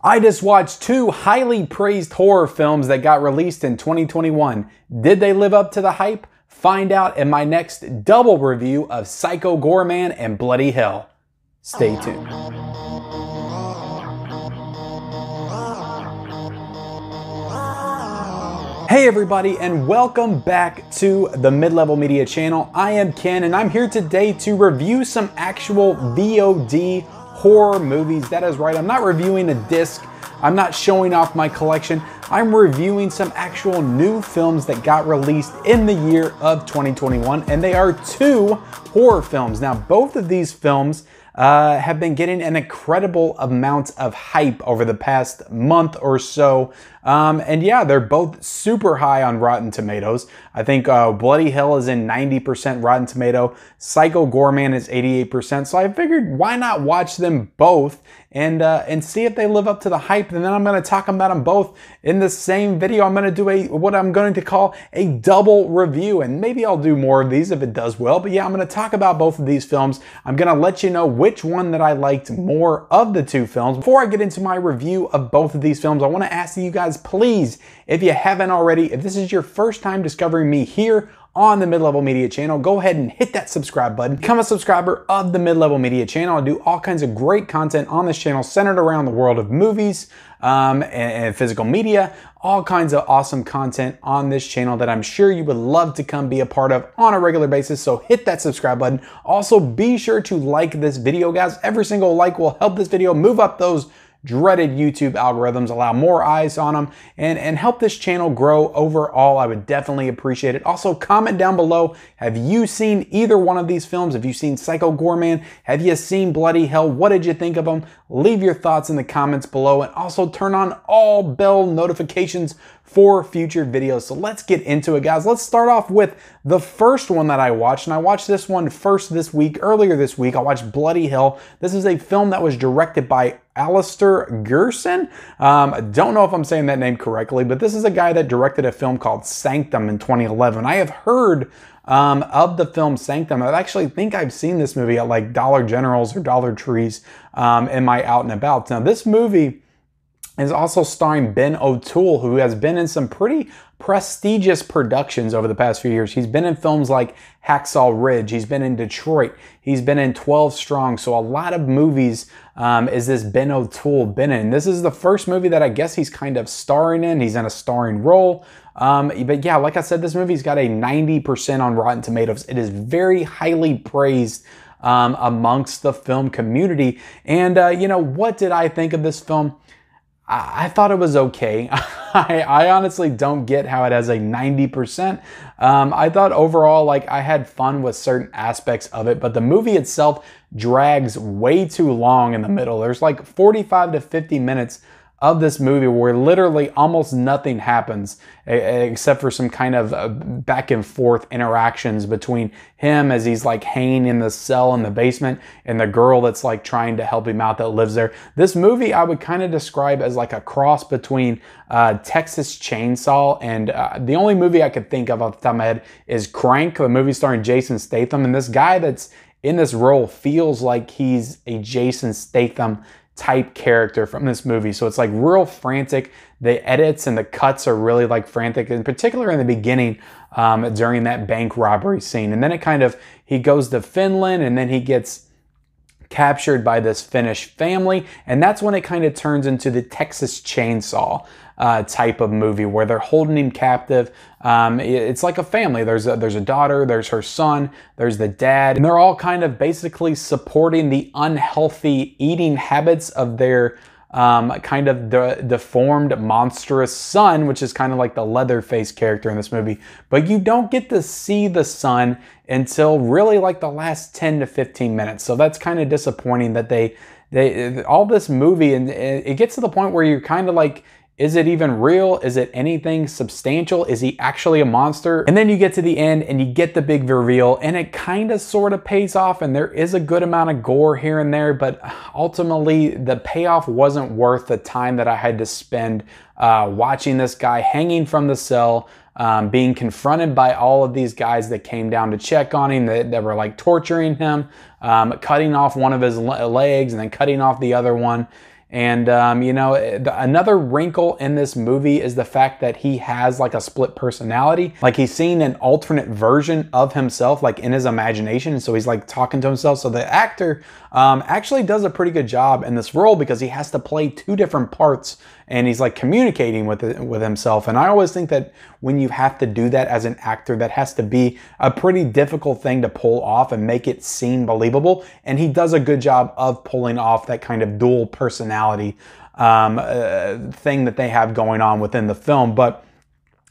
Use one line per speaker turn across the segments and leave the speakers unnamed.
I just watched two highly praised horror films that got released in 2021. Did they live up to the hype? Find out in my next double review of Psycho Goreman and Bloody Hell. Stay tuned. Hey everybody, and welcome back to the Mid-Level Media channel. I am Ken, and I'm here today to review some actual VOD horror movies. That is right, I'm not reviewing a disc. I'm not showing off my collection. I'm reviewing some actual new films that got released in the year of 2021, and they are two horror films. Now, both of these films have been getting an incredible amount of hype over the past month or so. And yeah, they're both super high on Rotten Tomatoes. I think Bloody Hell is in 90% Rotten Tomato. Psycho Goreman is 88%. So I figured, why not watch them both and see if they live up to the hype. And then I'm going to talk about them both in the same video. I'm going to do what I'm going to call a double review, and maybe I'll do more of these if it does well. But yeah, I'm going to talk about both of these films. I'm going to let you know which one that I liked more of the two films. Before I get into my review of both of these films, I want to ask you guys, please, if you haven't already, if this is your first time discovering me here on the Mid-Level Media channel, go ahead and hit that subscribe button. Become a subscriber of the Mid-Level Media channel. I do all kinds of great content on this channel centered around the world of movies and physical media, all kinds of awesome content on this channel that I'm sure you would love to come be a part of on a regular basis. So hit that subscribe button. Also, be sure to like this video, guys. Every single like will help this video move up those dreaded YouTube algorithms, allow more eyes on them, and help this channel grow overall. I would definitely appreciate it. Also, comment down below, have you seen either one of these films? Have you seen Psycho Goreman? Have you seen Bloody Hell? What did you think of them? Leave your thoughts in the comments below, and also turn on all bell notifications for future videos. So let's get into it, guys. Let's start off with the first one that I watched, and I watched this one earlier this week. I watched Bloody Hell. This is a film that was directed by Alistair Goreman. I don't know if I'm saying that name correctly, but this is a guy that directed a film called Sanctum in 2011. I have heard of the film Sanctum. I actually think I've seen this movie at like Dollar Generals or Dollar Trees in my out and about. Now, this movie is also starring Ben O'Toole, who has been in some pretty prestigious productions over the past few years. He's been in films like Hacksaw Ridge. He's been in Detroit. He's been in 12 Strong. So a lot of movies is this Ben O'Toole been in. This is the first movie that I guess he's kind of starring in. He's in a starring role. But yeah, like I said, this movie's got a 90% on Rotten Tomatoes. It is very highly praised amongst the film community. And you know, what did I think of this film? I thought it was okay. I honestly don't get how it has a 90%. I thought overall, like, I had fun with certain aspects of it, but the movie itself drags way too long in the middle. There's like 45 to 50 minutes of this movie where literally almost nothing happens except for some kind of back and forth interactions between him as he's like hanging in the cell in the basement and the girl that's like trying to help him out that lives there. This movie I would kind of describe as like a cross between Texas Chainsaw and the only movie I could think of off the top of my head is Crank, the movie starring Jason Statham, and this guy that's in this role feels like he's a Jason Statham type character from this movie. So it's like real frantic. The edits and the cuts are really like frantic, in particular in the beginning during that bank robbery scene. And then he goes to Finland, and then he gets captured by this Finnish family. And that's when it kind of turns into the Texas Chainsaw type of movie where they're holding him captive. It's like a family. There's a daughter, there's her son, there's the dad, and they're all kind of basically supporting the unhealthy eating habits of their kind of deformed, monstrous son, which is kind of like the Leatherface character in this movie. But you don't get to see the son until really like the last 10 to 15 minutes. So that's kind of disappointing that all this movie, and it gets to the point where you're kind of like, is it even real? Is it anything substantial? Is he actually a monster? And then you get to the end and you get the big reveal, and it kind of sort of pays off, and there is a good amount of gore here and there, but ultimately the payoff wasn't worth the time that I had to spend watching this guy hanging from the cell, being confronted by all of these guys that came down to check on him, that were like torturing him, cutting off one of his legs and then cutting off the other one. And, you know, another wrinkle in this movie is the fact that he has like a split personality. Like he's seeing an alternate version of himself, like in his imagination. And so he's like talking to himself. So the actor actually does a pretty good job in this role because he has to play two different parts and he's like communicating with himself. And I always think that when you have to do that as an actor, that has to be a pretty difficult thing to pull off and make it seem believable. And he does a good job of pulling off that kind of dual personality thing that they have going on within the film. But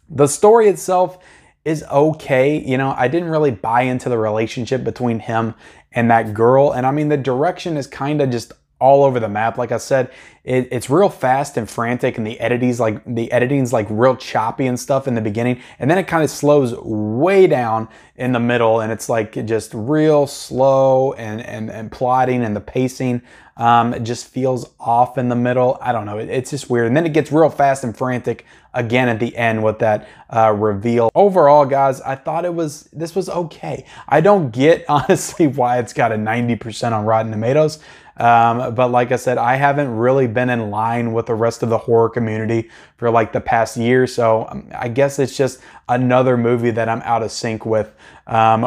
the story itself is okay. You know, I didn't really buy into the relationship between him and that girl. And I mean, the direction is kind of just all over the map. Like I said, it's real fast and frantic, and the editing's like real choppy and stuff in the beginning, and then it kind of slows way down in the middle, and it's like just real slow and plotting, and the pacing it just feels off in the middle. I don't know, it's just weird, and then it gets real fast and frantic again at the end with that reveal. Overall, guys, I thought this was okay. I don't get honestly why it's got a 90% on Rotten Tomatoes. But like I said, I haven't really been in line with the rest of the horror community for like the past year. So I guess it's just another movie that I'm out of sync with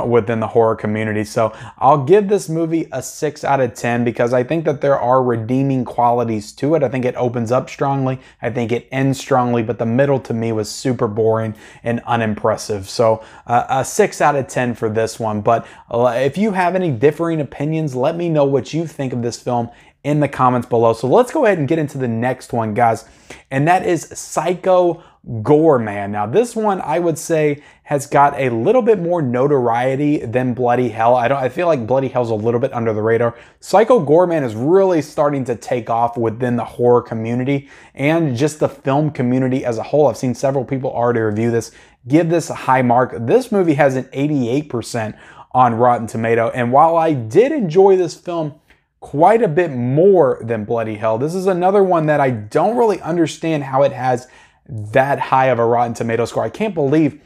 within the horror community. So I'll give this movie a 6 out of 10 because I think that there are redeeming qualities to it. I think it opens up strongly. I think it ends strongly, but the middle to me was super boring and unimpressive. So a 6 out of 10 for this one. But if you have any differing opinions, let me know what you think of this film in the comments below. So let's go ahead and get into the next one, guys. And that is Psycho Goreman. Now, this one I would say has got a little bit more notoriety than Bloody Hell. I feel like Bloody Hell's a little bit under the radar. Psycho Goreman is really starting to take off within the horror community and just the film community as a whole. I've seen several people already review this, give this a high mark. This movie has an 88% on Rotten Tomato. And while I did enjoy this film quite a bit more than Bloody Hell, this is another one that I don't really understand how it has that high of a Rotten Tomato score. I can't believe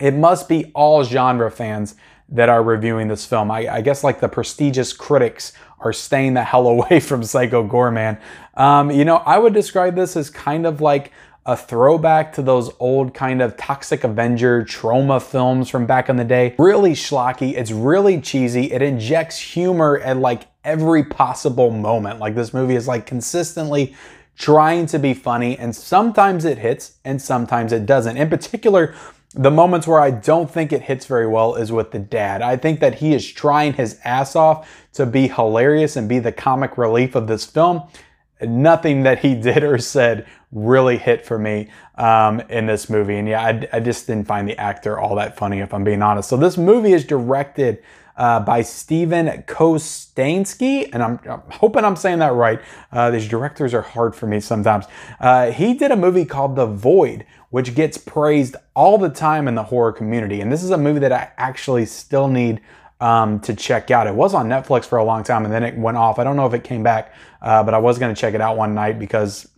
it must be all genre fans that are reviewing this film. I guess like the prestigious critics are staying the hell away from Psycho Goreman. You know, I would describe this as kind of like a throwback to those old kind of Toxic Avenger trauma films from back in the day. Really schlocky. It's really cheesy. It injects humor at like every possible moment. Like this movie is like consistently trying to be funny, and sometimes it hits and sometimes it doesn't. In particular, the moments where I don't think it hits very well is with the dad. I think that he is trying his ass off to be hilarious and be the comic relief of this film. Nothing that he did or said really hit for me in this movie. And yeah, I just didn't find the actor all that funny, if I'm being honest. So this movie is directed by Steven Kostanski, and I'm hoping I'm saying that right. These directors are hard for me sometimes. He did a movie called The Void, which gets praised all the time in the horror community. And this is a movie that I actually still need to check out. It was on Netflix for a long time and then it went off. I don't know if it came back, but I was going to check it out one night because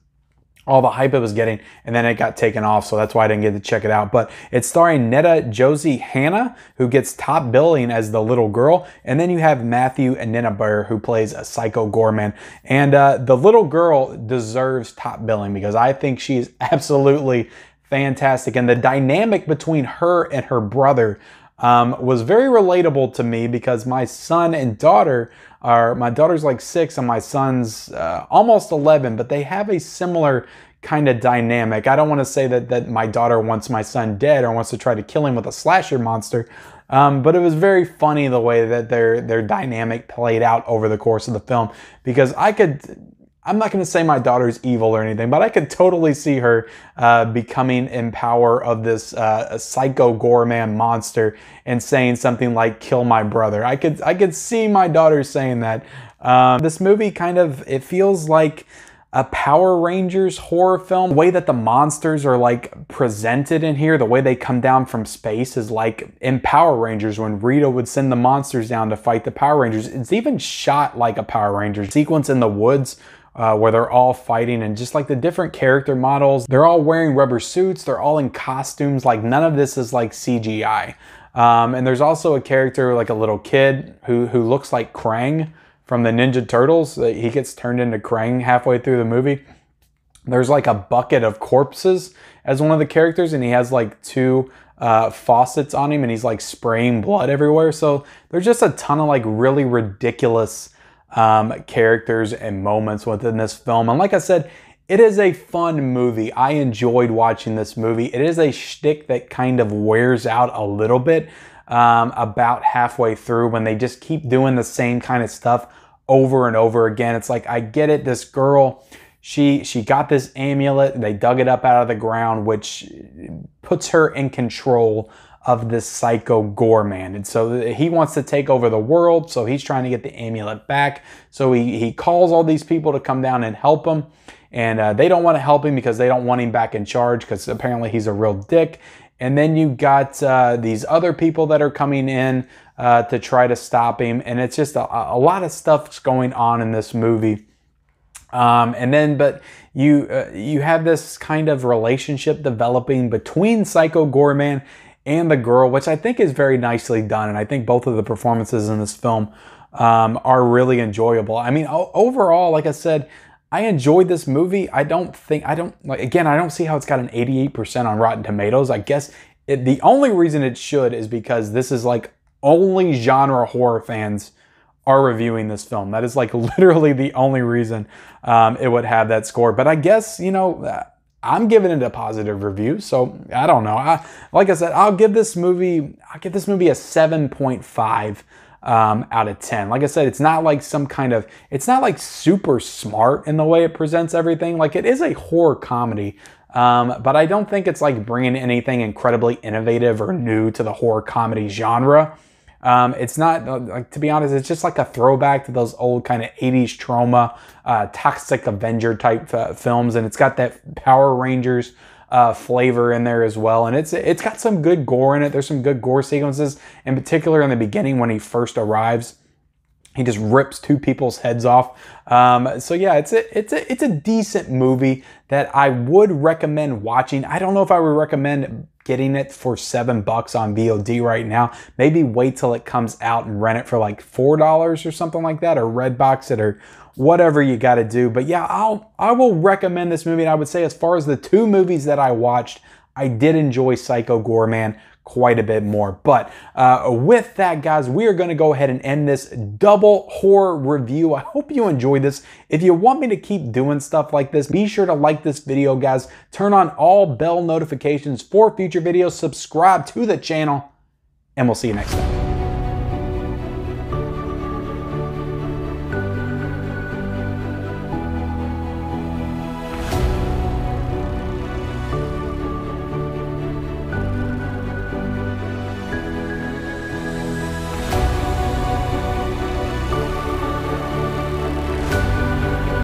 all the hype it was getting, and then it got taken off, so that's why I didn't get to check it out. But it's starring Netta Josie Hannah, who gets top billing as the little girl, and then you have Matthew Ninenberg, who plays a Psycho Goreman. And the little girl deserves top billing because I think she is absolutely fantastic, and the dynamic between her and her brother was very relatable to me because my son and daughter my daughter's like 6 and my son's almost 11, but they have a similar kind of dynamic. I don't want to say that my daughter wants my son dead or wants to try to kill him with a slasher monster, but it was very funny the way that their dynamic played out over the course of the film, because I'm not going to say my daughter's evil or anything, but I could totally see her becoming in power of this Psycho Goreman monster and saying something like, "Kill my brother." I could see my daughter saying that. This movie it feels like a Power Rangers horror film. The way that the monsters are like presented in here, the way they come down from space is like in Power Rangers when Rita would send the monsters down to fight the Power Rangers. It's even shot like a Power Rangers sequence in the woods where they're all fighting, and just like the different character models, they're all wearing rubber suits, they're all in costumes, like none of this is like CGI. And there's also a character, like a little kid who looks like Krang from the Ninja Turtles. He gets turned into Krang halfway through the movie. There's like a bucket of corpses as one of the characters, and he has like two faucets on him, and he's like spraying blood everywhere. So there's just a ton of like really ridiculous characters and moments within this film. And like I said, it is a fun movie. I enjoyed watching this movie. It is a shtick that kind of wears out a little bit about halfway through when they just keep doing the same kind of stuff over and over again. It's like, I get it, this girl, she got this amulet, they dug it up out of the ground, which puts her in control of this psycho Goreman. And so he wants to take over the world, so he's trying to get the amulet back. So he calls all these people to come down and help him. And they don't want to help him because they don't want him back in charge, because apparently he's a real dick. And then you got these other people that are coming in to try to stop him. And it's just a lot of stuff's going on in this movie. But you have this kind of relationship developing between Psycho Goreman and the girl, which I think is very nicely done. And I think both of the performances in this film are really enjoyable. I mean, overall, like I said, I enjoyed this movie. I don't see how it's got an 88% on Rotten Tomatoes. I guess the only reason it should is because this is like only genre horror fans are reviewing this film. That is like literally the only reason it would have that score. But I guess, you know, I'm giving it a positive review. So I don't know. Like I said, I'll give this movie a 7.5 out of 10. Like I said, it's not like it's not like super smart in the way it presents everything. Like, it is a horror comedy, but I don't think it's like bringing anything incredibly innovative or new to the horror comedy genre. It's not, like, to be honest, it's just like a throwback to those old kind of 80s trauma, Toxic Avenger type films. And it's got that Power Rangers flavor in there as well. And it's got some good gore in it. There's some good gore sequences, in particular in the beginning when he first arrives. He just rips two people's heads off. So yeah, it's a decent movie that I would recommend watching. I don't know if I would recommend getting it for $7 on VOD right now. Maybe wait till it comes out and rent it for like $4 or something like that, or Redbox it, or whatever you got to do. But yeah, I will recommend this movie. And I would say, as far as the two movies that I watched, I did enjoy Psycho Goreman quite a bit more. But with that, guys, we are going to go ahead and end this double horror review. I hope you enjoyed this. If you want me to keep doing stuff like this, be sure to like this video, guys. Turn on all bell notifications for future videos. Subscribe to the channel, and we'll see you next time.